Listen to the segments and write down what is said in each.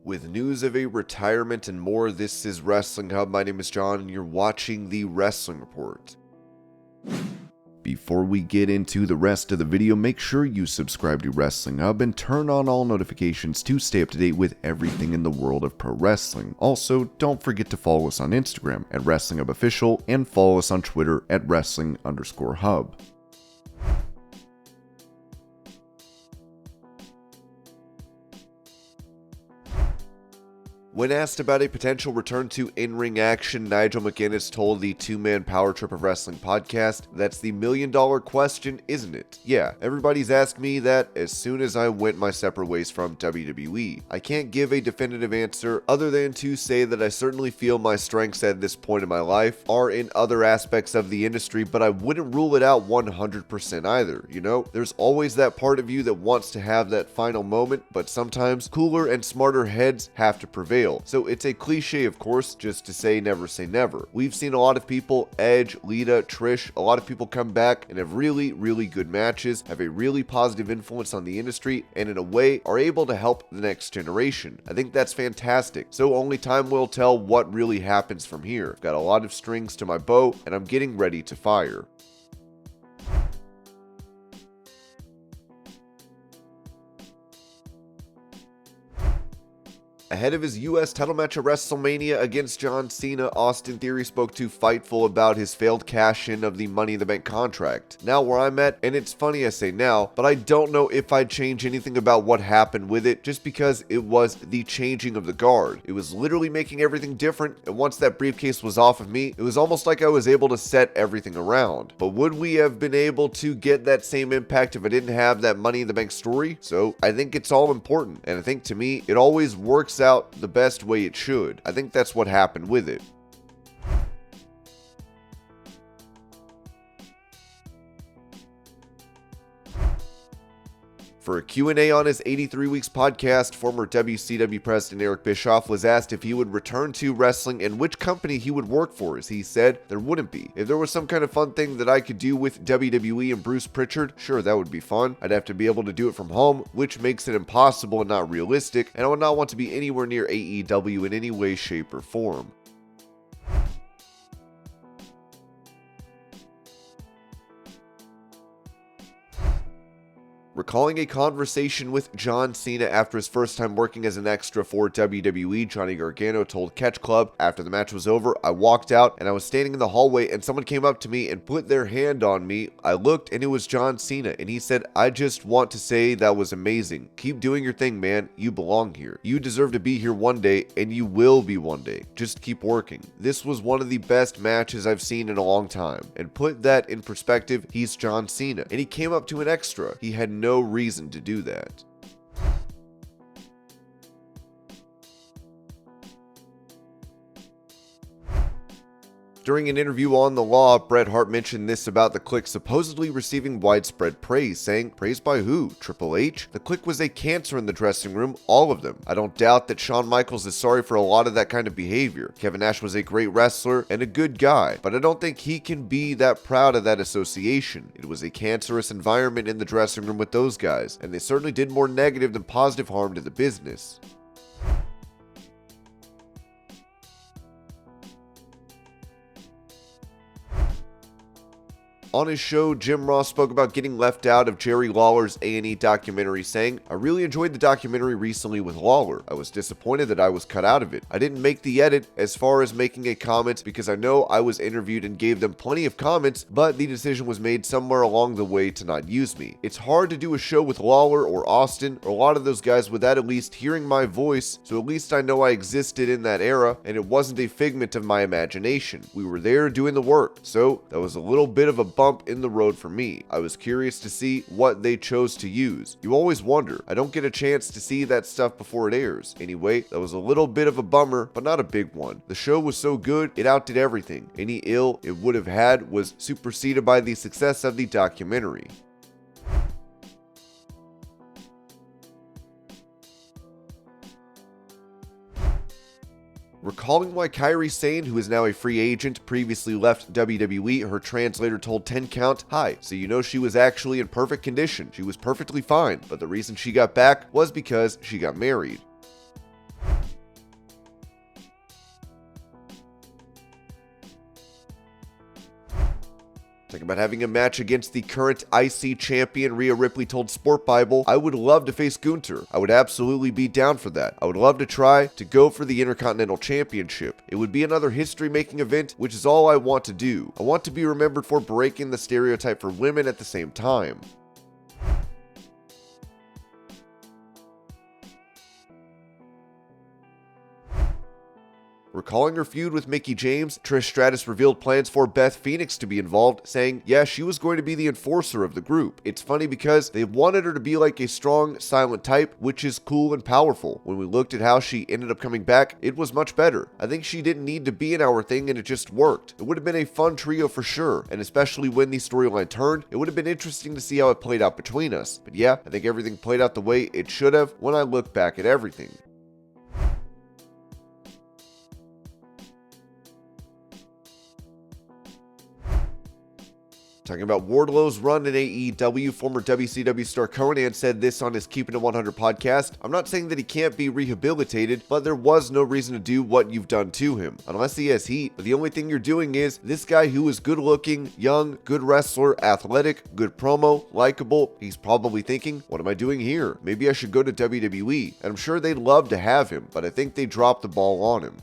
With news of a retirement and more, this is Wrestling Hub. My name is John, and you're watching the Wrestling Report. Before we get into the rest of the video, make sure you subscribe to Wrestling Hub and turn on all notifications to stay up to date with everything in the world of pro wrestling. Also, don't forget to follow us on Instagram at Wrestling Hub Official and follow us on Twitter at Wrestling_Hub. When asked about a potential return to in-ring action, Nigel McGuinness told the Two-Man Power Trip of Wrestling podcast, "That's the million-dollar question, isn't it? Yeah, everybody's asked me that as soon as I went my separate ways from WWE. I can't give a definitive answer other than to say that I certainly feel my strengths at this point in my life are in other aspects of the industry, but I wouldn't rule it out 100% either, you know? There's always that part of you that wants to have that final moment, but sometimes cooler and smarter heads have to prevail. So it's a cliche, of course, just to say never. We've seen a lot of people, Edge, Lita, Trish, a lot of people come back and have really good matches, have a really positive influence on the industry, and in a way are able to help the next generation. I think that's fantastic. So only time will tell what really happens from here. I've got a lot of strings to my bow, and I'm getting ready to fire. Ahead of his US title match at WrestleMania against John Cena, Austin Theory spoke to Fightful about his failed cash-in of the Money in the Bank contract. Now where I'm at, and it's funny I say now, but I don't know if I'd change anything about what happened with it just because it was the changing of the guard. It was literally making everything different, and once that briefcase was off of me, it was almost like I was able to set everything around. But would we have been able to get that same impact if I didn't have that Money in the Bank story? So I think it's all important, and I think to me, it always works out the best way it should. I think that's what happened with it. For a Q&A on his 83 Weeks podcast, former WCW President Eric Bischoff was asked if he would return to wrestling and which company he would work for, as he said there wouldn't be. If there was some kind of fun thing that I could do with WWE and Bruce Pritchard, sure, that would be fun. I'd have to be able to do it from home, which makes it impossible and not realistic, and I would not want to be anywhere near AEW in any way, shape, or form. Recalling a conversation with John Cena after his first time working as an extra for WWE, Johnny Gargano told Catch Club, "After the match was over, I walked out and I was standing in the hallway and someone came up to me and put their hand on me. I looked and it was John Cena and he said, 'I just want to say that was amazing. Keep doing your thing, man. You belong here. You deserve to be here one day and you will be one day. Just keep working.' This was one of the best matches I've seen in a long time. And put that in perspective, he's John Cena and he came up to an extra. He had no reason to do that." During an interview on The Law, Bret Hart mentioned this about the Kliq supposedly receiving widespread praise, saying, "Praise by who? Triple H? The Kliq was a cancer in the dressing room, all of them. I don't doubt that Shawn Michaels is sorry for a lot of that kind of behavior. Kevin Nash was a great wrestler and a good guy, but I don't think he can be that proud of that association. It was a cancerous environment in the dressing room with those guys, and they certainly did more negative than positive harm to the business." On his show, Jim Ross spoke about getting left out of Jerry Lawler's A&E documentary, saying, "I really enjoyed the documentary recently with Lawler. I was disappointed that I was cut out of it. I didn't make the edit as far as making a comment because I know I was interviewed and gave them plenty of comments, but the decision was made somewhere along the way to not use me. It's hard to do a show with Lawler or Austin or a lot of those guys without at least hearing my voice, so at least I know I existed in that era and it wasn't a figment of my imagination. We were there doing the work, so that was a little bit of a bump in the road for me. I was curious to see what they chose to use. You always wonder. I don't get a chance to see that stuff before it airs. Anyway, that was a little bit of a bummer, but not a big one. The show was so good, it outdid everything. Any ill it would have had was superseded by the success of the documentary." Recalling why Kairi Sane, who is now a free agent, previously left WWE, her translator told 10 Count, "Hi, so you know she was actually in perfect condition. She was perfectly fine, but the reason she got back was because she got married." about having a match against the current IC champion. Rhea Ripley told Sport Bible, "I would love to face Gunther. I would absolutely be down for that. I would love to try to go for the Intercontinental Championship. It would be another history-making event, which is all I want to do. I want to be remembered for breaking the stereotype for women at the same time." Recalling her feud with Mickie James, Trish Stratus revealed plans for Beth Phoenix to be involved, saying, yeah, she was going to be the enforcer of the group. It's funny because they wanted her to be like a strong, silent type, which is cool and powerful. When we looked at how she ended up coming back, it was much better. I think she didn't need to be in our thing and it just worked. It would have been a fun trio for sure, and especially when the storyline turned, it would have been interesting to see how it played out between us. But yeah, I think everything played out the way it should have when I look back at everything. Talking about Wardlow's run in AEW, former WCW star Conan said this on his Keeping It 100 podcast. "I'm not saying that he can't be rehabilitated, but there was no reason to do what you've done to him. Unless he has heat, but the only thing you're doing is this guy who is good looking, young, good wrestler, athletic, good promo, likable. He's probably thinking, what am I doing here? Maybe I should go to WWE. And I'm sure they'd love to have him, but I think they dropped the ball on him."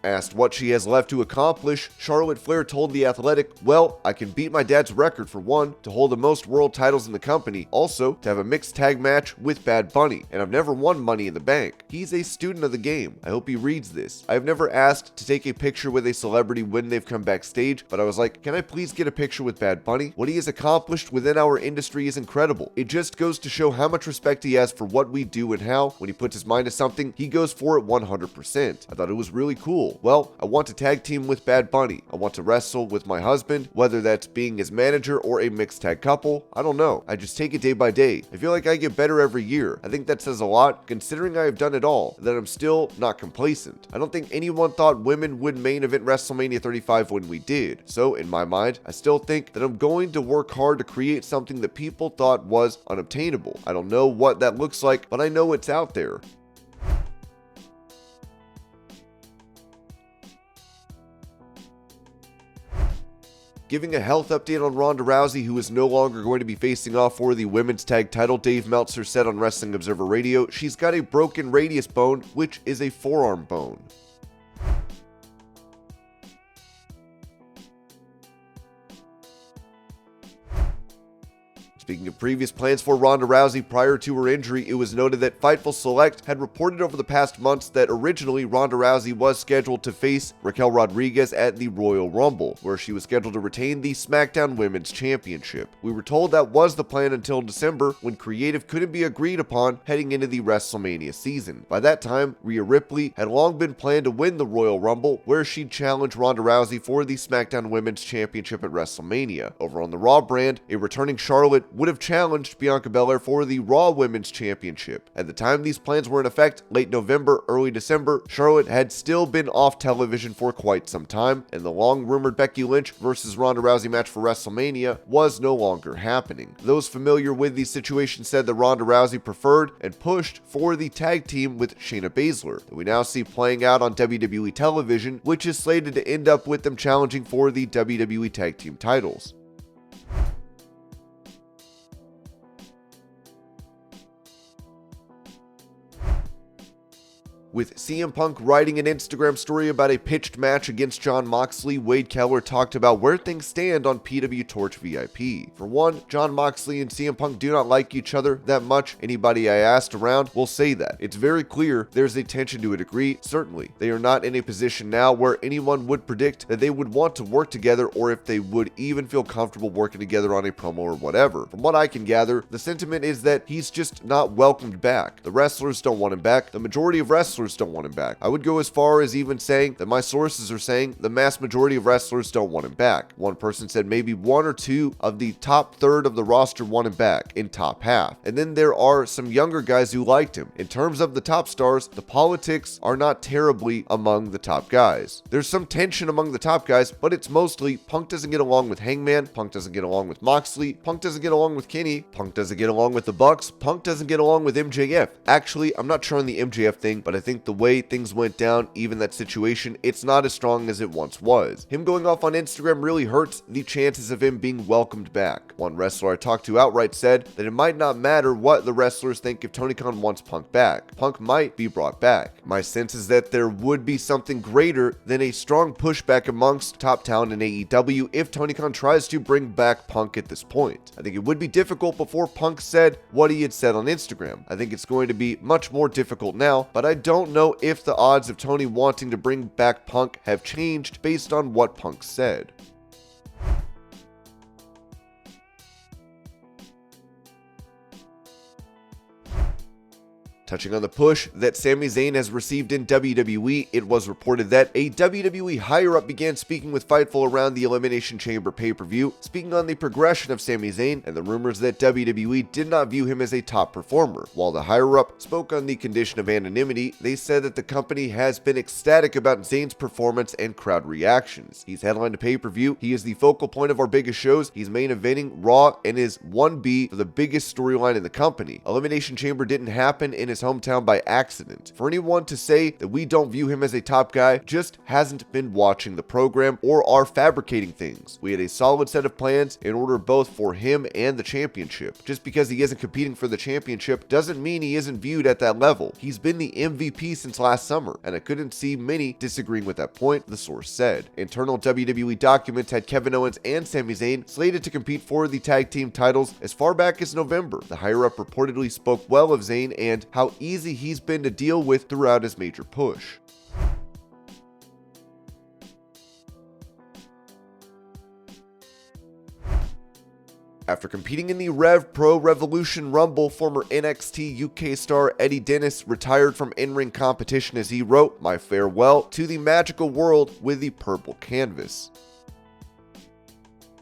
Asked what she has left to accomplish, Charlotte Flair told The Athletic, "Well, I can beat my dad's record for one, to hold the most world titles in the company, also to have a mixed tag match with Bad Bunny, and I've never won Money in the Bank. He's a student of the game. I hope he reads this. I have never asked to take a picture with a celebrity when they've come backstage, but I was like, can I please get a picture with Bad Bunny? What he has accomplished within our industry is incredible. It just goes to show how much respect he has for what we do and how, when he puts his mind to something, he goes for it 100%. I thought it was really cool. Well, I want to tag team with Bad Bunny. I want to wrestle with my husband, whether that's being his manager or a mixed tag couple. I don't know. I just take it day by day. I feel like I get better every year. I think that says a lot, considering I have done it all, that I'm still not complacent. I don't think anyone thought women would main event WrestleMania 35 when we did. So, in my mind, I still think that I'm going to work hard to create something that people thought was unobtainable. I don't know what that looks like, but I know it's out there." Giving a health update on Ronda Rousey, who is no longer going to be facing off for the women's tag title, Dave Meltzer said on Wrestling Observer Radio, she's got a broken radius bone, which is a forearm bone. Speaking of previous plans for Ronda Rousey prior to her injury, it was noted that Fightful Select had reported over the past months that originally Ronda Rousey was scheduled to face Raquel Rodriguez at the Royal Rumble, where she was scheduled to retain the SmackDown Women's Championship. We were told that was the plan until December, when creative couldn't be agreed upon heading into the WrestleMania season. By that time, Rhea Ripley had long been planned to win the Royal Rumble, where she'd challenge Ronda Rousey for the SmackDown Women's Championship at WrestleMania. Over on the Raw brand, a returning Charlotte would have challenged Bianca Belair for the Raw Women's Championship. At the time these plans were in effect, late November, early December, Charlotte had still been off television for quite some time, and the long-rumored Becky Lynch versus Ronda Rousey match for WrestleMania was no longer happening. Those familiar with the situation said that Ronda Rousey preferred and pushed for the tag team with Shayna Baszler, that we now see playing out on WWE television, which is slated to end up with them challenging for the WWE tag team titles. With CM Punk writing an Instagram story about a pitched match against Jon Moxley, Wade Keller talked about where things stand on PW Torch VIP. For one, Jon Moxley and CM Punk do not like each other that much. Anybody I asked around will say that. It's very clear there's a tension to a degree, certainly. They are not in a position now where anyone would predict that they would want to work together, or if they would even feel comfortable working together on a promo or whatever. From what I can gather, the sentiment is that he's just not welcomed back. The wrestlers don't want him back. The majority of wrestlers wrestlers don't want him back. I would go as far as even saying that my sources are saying the mass majority of wrestlers don't want him back. One person said maybe 1 or 2 of the top third of the roster want him back in top half. And then there are some younger guys who liked him. In terms of the top stars, the politics are not terribly among the top guys. There's some tension among the top guys, but it's mostly Punk doesn't get along with Hangman, Punk doesn't get along with Moxley, Punk doesn't get along with Kenny, Punk doesn't get along with the Bucks, Punk doesn't get along with MJF. Actually, I'm not sure on the MJF thing, but I think the way things went down, even that situation, it's not as strong as it once was. Him going off on Instagram really hurts the chances of him being welcomed back. One wrestler I talked to outright said that it might not matter what the wrestlers think if Tony Khan wants Punk back. Punk might be brought back. My sense is that there would be something greater than a strong pushback amongst top talent in AEW if Tony Khan tries to bring back Punk at this point. I think it would be difficult before Punk said what he had said on Instagram. I think it's going to be much more difficult now, but I don't know if the odds of Tony wanting to bring back Punk have changed based on what Punk said. Touching on the push that Sami Zayn has received in WWE, it was reported that a WWE higher-up began speaking with Fightful around the Elimination Chamber pay-per-view, speaking on the progression of Sami Zayn and the rumors that WWE did not view him as a top performer. While the higher-up spoke on the condition of anonymity, they said that the company has been ecstatic about Zayn's performance and crowd reactions. He's headlined a pay-per-view, he is the focal point of our biggest shows, he's main eventing Raw, and is 1B for the biggest storyline in the company. Elimination Chamber didn't happen in his hometown by accident. For anyone to say that we don't view him as a top guy just hasn't been watching the program or are fabricating things. We had a solid set of plans in order both for him and the championship. Just because he isn't competing for the championship doesn't mean he isn't viewed at that level. He's been the MVP since last summer, and I couldn't see many disagreeing with that point, the source said. Internal WWE documents had Kevin Owens and Sami Zayn slated to compete for the tag team titles as far back as November. The higher-up reportedly spoke well of Zayn and how easy he's been to deal with throughout his major push. After competing in the Rev Pro Revolution Rumble, former NXT UK star Eddie Dennis retired from in-ring competition as he wrote, "My farewell to the magical world with the purple canvas."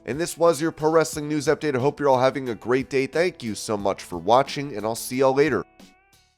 And this was your pro wrestling news update. I hope you're all having a great day. Thank you so much for watching, and I'll see y'all later.